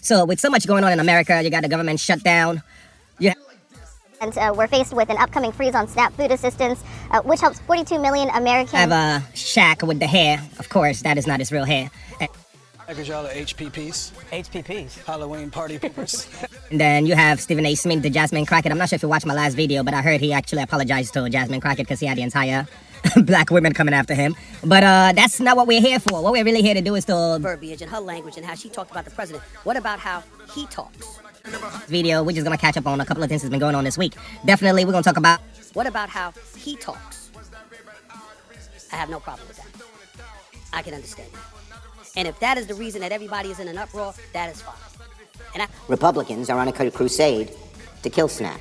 So with so much going on in America, you got the government shut down. And we're faced with an upcoming freeze on SNAP food assistance, which helps 42 million Americans. I have Shaq with the hair. Of course, that is not his real hair. Because y'all are HPPs. HPPs? Halloween party poopers. And then you have Stephen A. Smith, the Jasmine Crockett. I'm not sure if you watched my last video, but I heard he actually apologized to Jasmine Crockett because he had the entire black women coming after him. But that's not what we're here for. What we're really here to do is to... Verbiage and her language and how she talked about the president. What about how he talks? Video, we're just going to catch up on a couple of things that's been going on this week. Definitely, we're going to talk about... What about how he talks? I have no problem with that. I can understand that. And if that is the reason that everybody is in an uproar, that is fine. And Republicans are on a crusade to kill SNAP.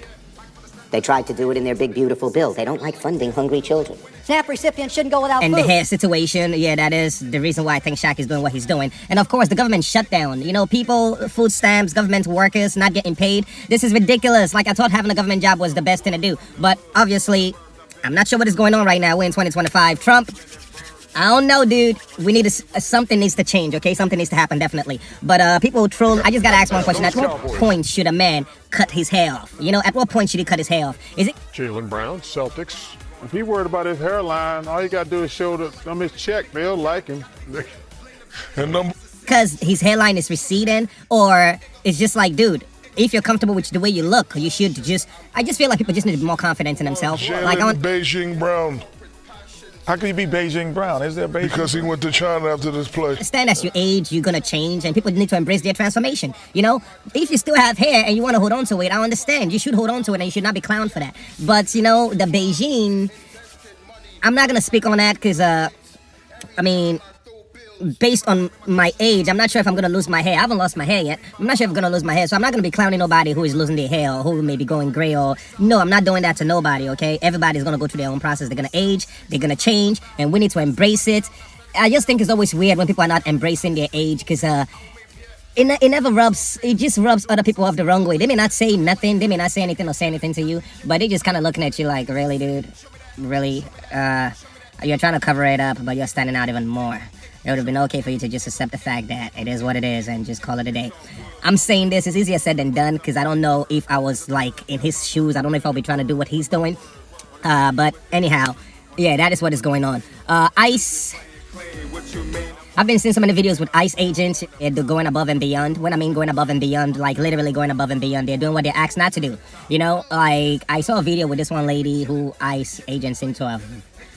They tried to do it in their big, beautiful bill. They don't like funding hungry children. SNAP recipients shouldn't go without and food. The hair situation, yeah, that is the reason why I think Shaq is doing what he's doing. And of course, the government shutdown. You know, people, food stamps, government workers not getting paid. This is ridiculous. Like, I thought having a government job was the best thing to do. But obviously, I'm not sure what is going on right now. We're in 2025. Trump, I don't know, dude. We need something needs to change, okay? Something needs to happen, definitely. But people troll. I just gotta ask one question. At what point should a man cut his hair off? You know, at what point should he cut his hair off? Is it Jaylen Brown, Celtics? If he worried about his hairline, all you gotta do is show them his check. They'll like him. Because his hairline is receding, or it's just like, dude, if you're comfortable with the way you look, you should just... I just feel like people just need more confidence in themselves. Jaylen Beijing Brown. How can you be Beijing Brown? Is there Beijing? Because he went to China after this play. Understand as you age, you're gonna change, and people need to embrace their transformation. You know, if you still have hair and you want to hold on to it, I understand. You should hold on to it, and you should not be clowned for that. But you know, the Beijing, I'm not gonna speak on that because, I mean, based on my age, I'm not sure if I'm gonna lose my hair. I haven't lost my hair yet. I'm not sure if I'm gonna lose my hair, so I'm not gonna be clowning nobody who is losing their hair or who may be going gray or... No, I'm not doing that to nobody, okay? Everybody's gonna go through their own process. They're gonna age, they're gonna change, and we need to embrace it. I just think it's always weird when people are not embracing their age, because it never rubs... It just rubs other people off the wrong way. They may not say nothing, they may not say anything or say anything to you, but they just kind of looking at you like, really, dude? Really? You're trying to cover it up, but you're standing out even more. It would have been okay for you to just accept the fact that it is what it is and just call it a day. I'm saying this, it's easier said than done, because I don't know if I was like in his shoes. I don't know if I'll be trying to do what he's doing. But anyhow, yeah, that is what is going on. ICE. I've been seeing so many videos with ICE agents. They're going above and beyond. When I mean going above and beyond, like literally going above and beyond. They're doing what they're asked not to do. You know, like I saw a video with this one lady who ICE agents seem to have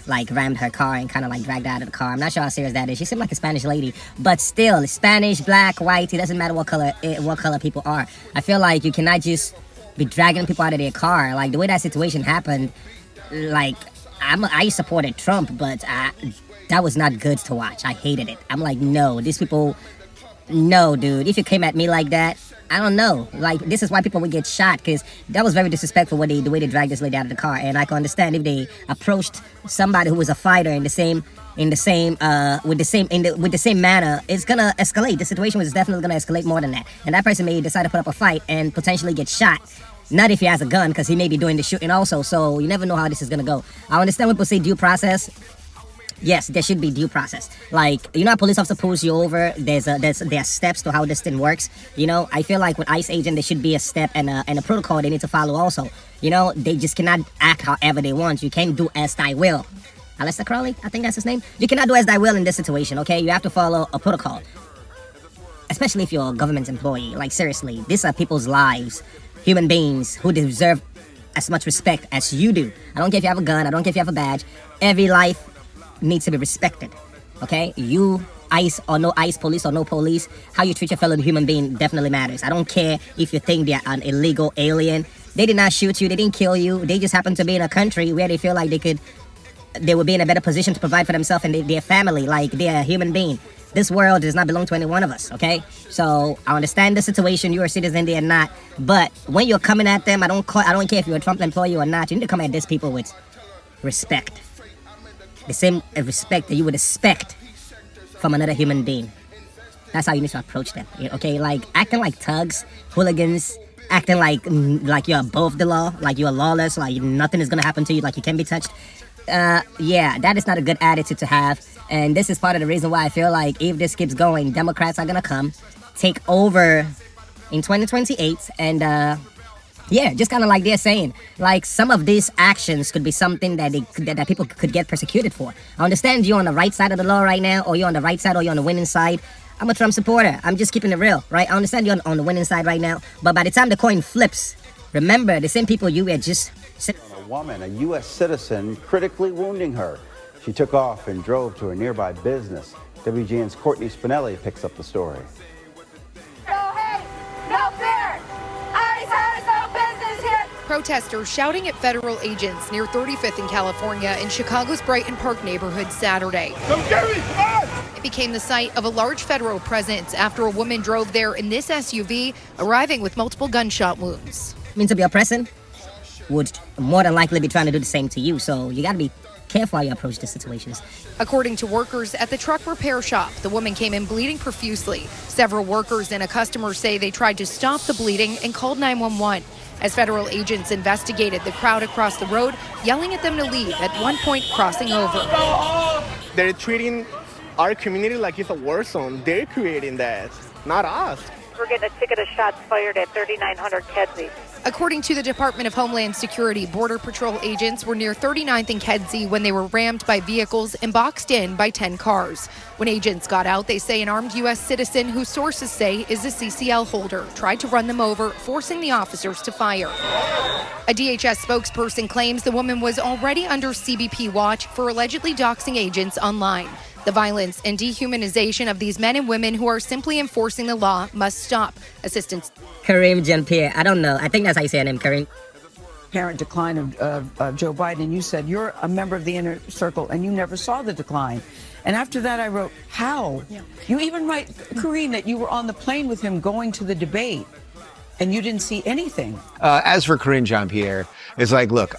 like rammed her car and kind of like dragged her out of the car. I'm not sure how serious that is. She seemed like a Spanish lady, but still, Spanish, black, white, it doesn't matter what color people are. I feel like you cannot just be dragging people out of their car. Like the way that situation happened, like I supported Trump, but that was not good to watch. I hated it. I'm like, no, these people, no, dude. If you came at me like that, I don't know. Like, this is why people would get shot, because that was very disrespectful the way they dragged this lady out of the car. And I can understand if they approached somebody who was a fighter with the same manner, it's gonna escalate. The situation was definitely gonna escalate more than that. And that person may decide to put up a fight and potentially get shot. Not if he has a gun, because he may be doing the shooting also. So you never know how this is gonna go. I understand when people say due process. Yes, there should be due process. Like, you know, a police officer pulls you over. There are steps to how this thing works. You know, I feel like with ICE agent, there should be a step and a protocol they need to follow also. You know, they just cannot act however they want. You can't do as thy will. Aleister Crowley, I think that's his name. You cannot do as thy will in this situation, okay? You have to follow a protocol. Especially if you're a government employee. Like, seriously, these are people's lives. Human beings who deserve as much respect as you do. I don't care if you have a gun. I don't care if you have a badge. Every life needs to be respected, okay? You, ICE or no ICE, police or no police, how you treat your fellow human being definitely matters. I don't care if you think they're an illegal alien. They did not shoot you, they didn't kill you. They just happen to be in a country where they feel like they would be in a better position to provide for themselves and their family, like they're a human being. This world does not belong to any one of us, okay? So I understand the situation, you're a citizen, they're not. But when you're coming at them, I don't care if you're a Trump employee or not, you need to come at these people with respect. The same respect that you would expect from another human being. That's how you need to approach them, okay? Like, acting like thugs, hooligans, acting like you're above the law, like you're lawless, like nothing is gonna happen to you, like you can't be touched. Yeah, that is not a good attitude to have. And this is part of the reason why I feel like if this keeps going, Democrats are gonna come, take over in 2028, and yeah, just kind of like they're saying, like some of these actions could be something that that people could get persecuted for. I understand you're on the right side of the law right now, or you're on the right side, or you're on the winning side. I'm a Trump supporter. I'm just keeping it real, right? I understand you're on the winning side right now, but by the time the coin flips, remember the same people you were just. A woman, a U.S. citizen, critically wounding her. She took off and drove to a nearby business. WGN's Courtney Spinelli picks up the story. No hate, no fear. ICE has no business here. Protesters shouting at federal agents near 35th in California in Chicago's Brighton Park neighborhood Saturday. It became the site of a large federal presence after a woman drove there in this SUV, arriving with multiple gunshot wounds. Means to be oppressing would more than likely be trying to do the same to you, so you got to be careful how you approach these situations. According to workers at the truck repair shop, the woman came in bleeding profusely. Several workers and a customer say they tried to stop the bleeding and called 911. As federal agents investigated the crowd across the road, yelling at them to leave, at one point crossing over. They're treating our community like it's a war zone. They're creating that, not us. We're getting a ticket of shots fired at 3900 Kedzie. According to the Department of Homeland Security, Border Patrol agents were near 39th and Kedzie when they were rammed by vehicles and boxed in by 10 cars. When agents got out, they say an armed U.S. citizen who sources say is a CCL holder tried to run them over, forcing the officers to fire. A DHS spokesperson claims the woman was already under CBP watch for allegedly doxing agents online. The violence and dehumanization of these men and women who are simply enforcing the law must stop. Assistant Karine Jean-Pierre, I don't know. I think that's how you say her name, Karine. Apparent decline of Joe Biden. You said you're a member of the inner circle and you never saw the decline. And after that, I wrote, how? Yeah. You even write, Karine, that you were on the plane with him going to the debate and you didn't see anything. As for Karine Jean-Pierre, it's like, look,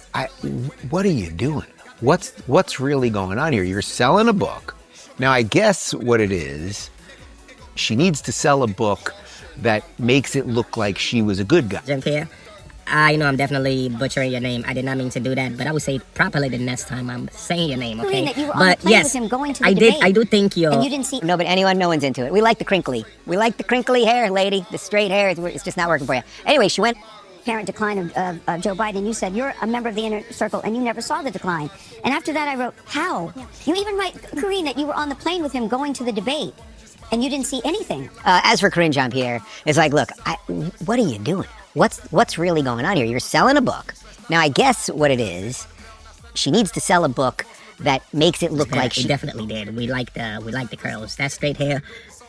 what are you doing? What's really going on here? You're selling a book. Now, I guess what it is, she needs to sell a book that makes it look like she was a good guy. Jean-Pierre, I know I'm definitely butchering your name. I did not mean to do that, but I would say it properly the next time I'm saying your name, okay? That you were on the plane with him going to the debate. I do think you're... And you didn't see... No, but no one's into it. We like the crinkly. We like the crinkly hair, lady. The straight hair, it's just not working for you. Anyway, she went... Apparent decline of Joe Biden. You said you're a member of the inner circle and you never saw the decline. And after that, I wrote, how? Yeah. You even write, Karine, that you were on the plane with him going to the debate and you didn't see anything. As for Karine Jean-Pierre, it's like, look, what are you doing? What's really going on here? You're selling a book. Now, I guess what it is, she needs to sell a book that makes it look like she... definitely did. We like the curls. That straight hair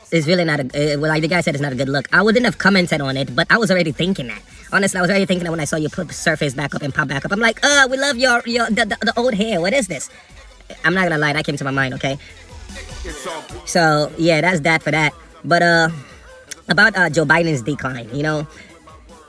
is really not like the guy said, it's not a good look. I wouldn't have commented on it, but I was already thinking that. Honestly, I was already thinking that when I saw you put surface back up and pop back up. I'm like, we love the old hair. What is this? I'm not gonna lie, that came to my mind, okay? So, yeah, that's that for that. But, about Joe Biden's decline, you know,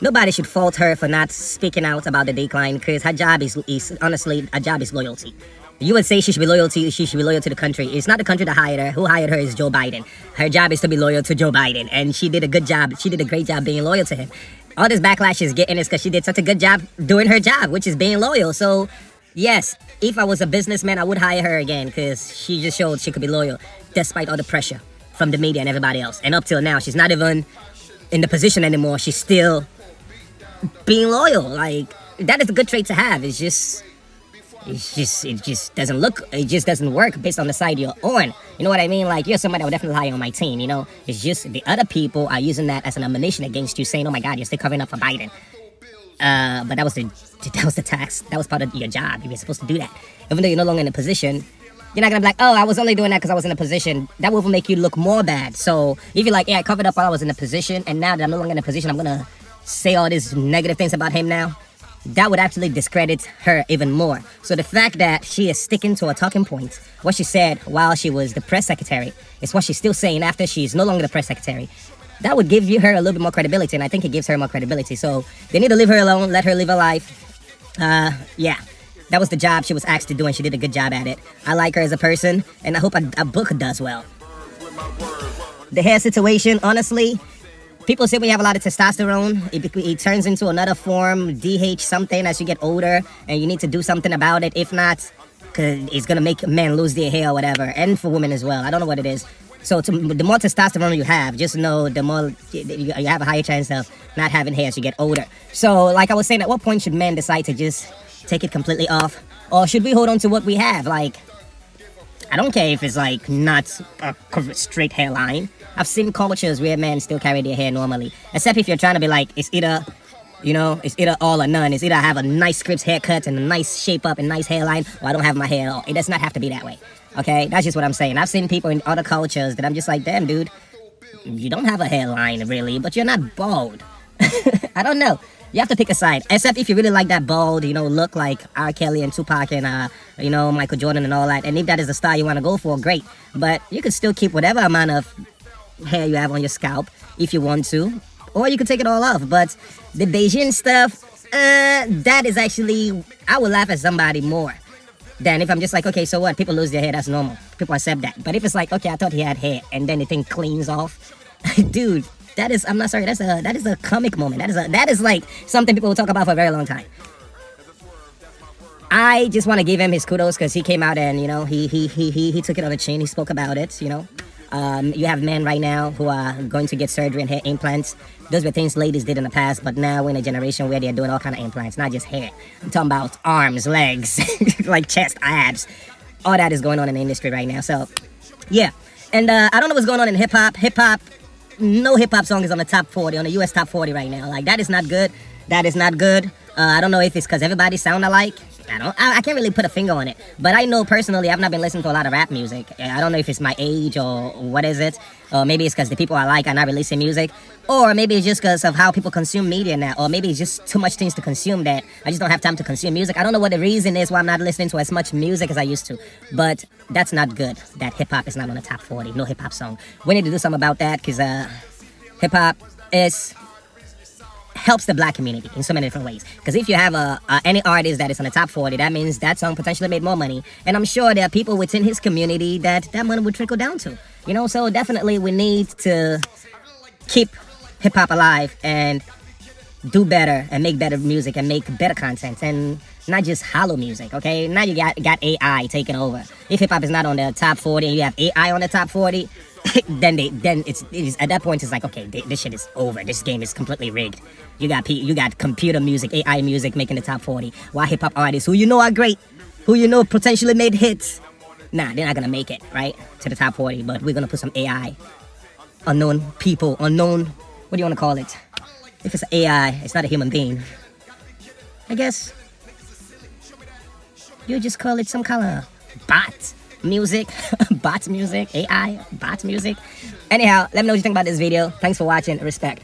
nobody should fault her for not speaking out about the decline, because her job is honestly, her job is loyalty. You would say she should be loyal to the country. It's not the country that hired her. Who hired her is Joe Biden. Her job is to be loyal to Joe Biden, and she did a good job. She did a great job being loyal to him. All this backlash she's getting is because she did such a good job doing her job, which is being loyal. So, yes, if I was a businessman, I would hire her again, because she just showed she could be loyal despite all the pressure from the media and everybody else. And up till now, she's not even in the position anymore. She's still being loyal. Like, that is a good trait to have. It just doesn't work based on the side you're on. You know what I mean? Like, you're somebody I would definitely hire on my team, you know? It's just the other people are using that as an ammunition against you, saying, oh my God, you're still covering up for Biden. But that was the tax. That was part of your job. You were supposed to do that. Even though you're no longer in a position, you're not gonna be like, oh, I was only doing that because I was in a position. That will make you look more bad. So if you're like, yeah, I covered up while I was in a position, and now that I'm no longer in a position, I'm gonna say all these negative things about him now, that would actually discredit her even more. So the fact that she is sticking to her talking points, what she said while she was the press secretary, is what she's still saying after she's no longer the press secretary. That would give her a little bit more credibility, and I think it gives her more credibility. So they need to leave her alone, let her live her life. Yeah, that was the job she was asked to do, and she did a good job at it. I like her as a person, and I hope a book does well. The hair situation, honestly, people say when you have a lot of testosterone, it turns into another form, DH something, as you get older, and you need to do something about it. If not, because it's going to make men lose their hair or whatever, and for women as well. I don't know what it is. So the more testosterone you have, just know the more you have a higher chance of not having hair as you get older. So like I was saying, at what point should men decide to just take it completely off? Or should we hold on to what we have? Like, I don't care if it's like not a straight hairline. I've seen cultures where men still carry their hair normally. Except if you're trying to be like, it's either all or none. It's either I have a nice Scripps haircut and a nice shape up and nice hairline, or I don't have my hair at all. It does not have to be that way. Okay, that's just what I'm saying. I've seen people in other cultures that I'm just like, damn, dude, you don't have a hairline really, but you're not bald. I don't know. You have to pick a side. Except if you really like that bald, look like R. Kelly and Tupac and, Michael Jordan and all that. And if that is the style you want to go for, great. But you could still keep whatever amount of hair you have on your scalp if you want to. Or you could take it all off. But the Beijing stuff, that is actually, I would laugh at somebody more than if I'm just like, okay, so what? People lose their hair, that's normal. People accept that. But if it's like, okay, I thought he had hair, and then the thing cleans off, dude, I'm not sorry, that is a comic moment. That is like something people will talk about for a very long time. I just want to give him his kudos because he came out and he took it on the chin. He spoke about it. You have men right now who are going to get surgery and hair implants. Those were things ladies did in the past, but now we're in a generation where they're doing all kind of implants, not just hair. I'm talking about arms, legs, like chest, abs. All that is going on in the industry right now. So, yeah. And I don't know what's going on in hip hop. No hip hop song is on the top 40, on the US top 40 right now. Like, that is not good. That is not good. I don't know if it's because everybody sound alike. I can't really put a finger on it. But I know personally, I've not been listening to a lot of rap music. I don't know if it's my age or what is it. Or maybe it's because the people I like are not releasing music. Or maybe it's just because of how people consume media now. Or maybe it's just too much things to consume that I just don't have time to consume music. I don't know what the reason is why I'm not listening to as much music as I used to. But that's not good, that hip-hop is not on the top 40. No hip-hop song. We need to do something about that because hip-hop helps the black community in so many different ways. Because if you have any artist that is on the top 40, that means that song potentially made more money. And I'm sure there are people within his community that money would trickle down to. So definitely we need to keep hip-hop alive and do better and make better music and make better content and not just hollow music, okay? Now you got AI taking over. If hip-hop is not on the top 40 and you have AI on the top 40, then it's at that point it's like, okay, this shit is over. This game is completely rigged. You got computer music, AI music making the top 40. Why hip hop artists who are great, who potentially made hits, nah, they're not gonna make it right to the top 40. But we're gonna put some AI, unknown people, what do you want to call it? If it's an AI, it's not a human being. I guess you just call it some kind of bot music, bot music, AI, bot music. Anyhow, let me know what you think about this video. Thanks for watching. Respect.